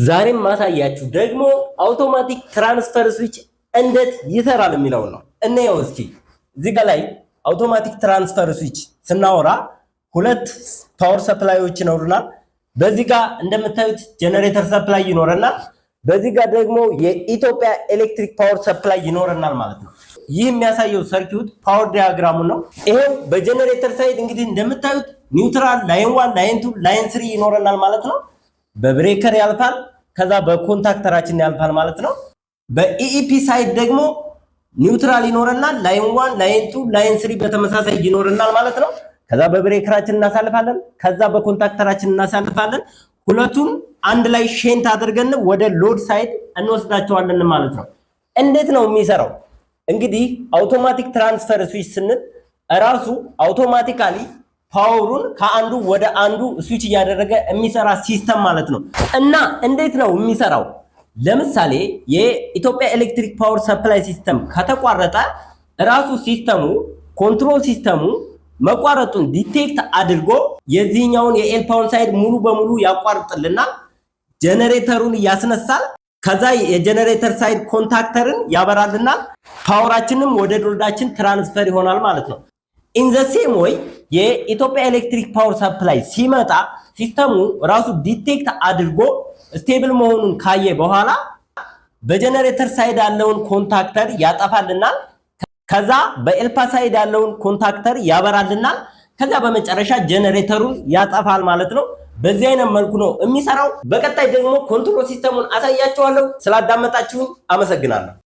ዛሬም ማሳያችሁ ደግሞ አውቶማቲክ ትራንስፈር ስዊች እንዴት ይሰራል የሚለው ነው። እናየው እስኪ። እዚህ ጋር ላይ አውቶማቲክ ትራንስፈር ስዊች ስናወራ ሁለት ፓወር ሰፕላዮች ይኖሩናል። በዚህ ጋር እንደምታዩት ጄነሬተር ሰፕላይ ይኖረናል። በዚህ ጋር ደግሞ የኢትዮጵያ ኤሌክትሪክ ፓወር ሰፕላይ ይኖረናል ማለት ነው። ይህ የሚያሳየው ሰርኪዩት ፓወር ዲያግራሙ ነው። ይሄው በጄነሬተር ሳይድ እንግዲህ እንደምታዩት ኒውትራል ላይን 1 ላይን 2 ላይን 3 ይኖረናል ማለት ነው። በብሬከር ያልፋል፣ ከዛ በኮንታክተራችን ያልፋል ማለት ነው። በኢኢፒ ሳይድ ደግሞ ኒውትራል ይኖረናል፣ ላይን 1 ላይን 2 ላይን 3 በተመሳሳይ ይኖረናል ማለት ነው። ከዛ በብሬከራችን እናሳልፋለን፣ ከዛ በኮንታክተራችን እናሳልፋለን። ሁለቱም አንድ ላይ ሼንት አድርገን ወደ ሎድ ሳይድ እንወስዳቸዋለን ማለት ነው። እንዴት ነው የሚሰራው? እንግዲህ አውቶማቲክ ትራንስፈር ስዊች ስንል ራሱ አውቶማቲካሊ ፓወሩን ከአንዱ ወደ አንዱ ስዊች እያደረገ የሚሰራ ሲስተም ማለት ነው። እና እንዴት ነው የሚሰራው? ለምሳሌ የኢትዮጵያ ኤሌክትሪክ ፓወር ሰፕላይ ሲስተም ከተቋረጠ ራሱ ሲስተሙ ኮንትሮል ሲስተሙ መቋረጡን ዲቴክት አድርጎ የዚህኛውን የኤልፓውን ሳይድ ሙሉ በሙሉ ያቋርጥልናል። ጄነሬተሩን ያስነሳል። ከዛ የጄነሬተር ሳይድ ኮንታክተርን ያበራልናል። ፓወራችንም ወደ ሎዳችን ትራንስፈር ይሆናል ማለት ነው። ኢን ዘ ሴም ወይ የኢትዮጵያ ኤሌክትሪክ ፓወር ሰፕላይ ሲመጣ ሲስተሙ ራሱ ዲቴክት አድርጎ ስቴብል መሆኑን ካየ በኋላ በጄነሬተር ሳይድ ያለውን ኮንታክተር ያጠፋልናል። ከዛ በኤልፓ ሳይድ ያለውን ኮንታክተር ያበራልናል። ከዛ በመጨረሻ ጄነሬተሩን ያጠፋል ማለት ነው። በዚህ አይነት መልኩ ነው የሚሰራው። በቀጣይ ደግሞ ኮንትሮል ሲስተሙን አሳያችኋለሁ። ስላዳመጣችሁኝ አመሰግናለሁ።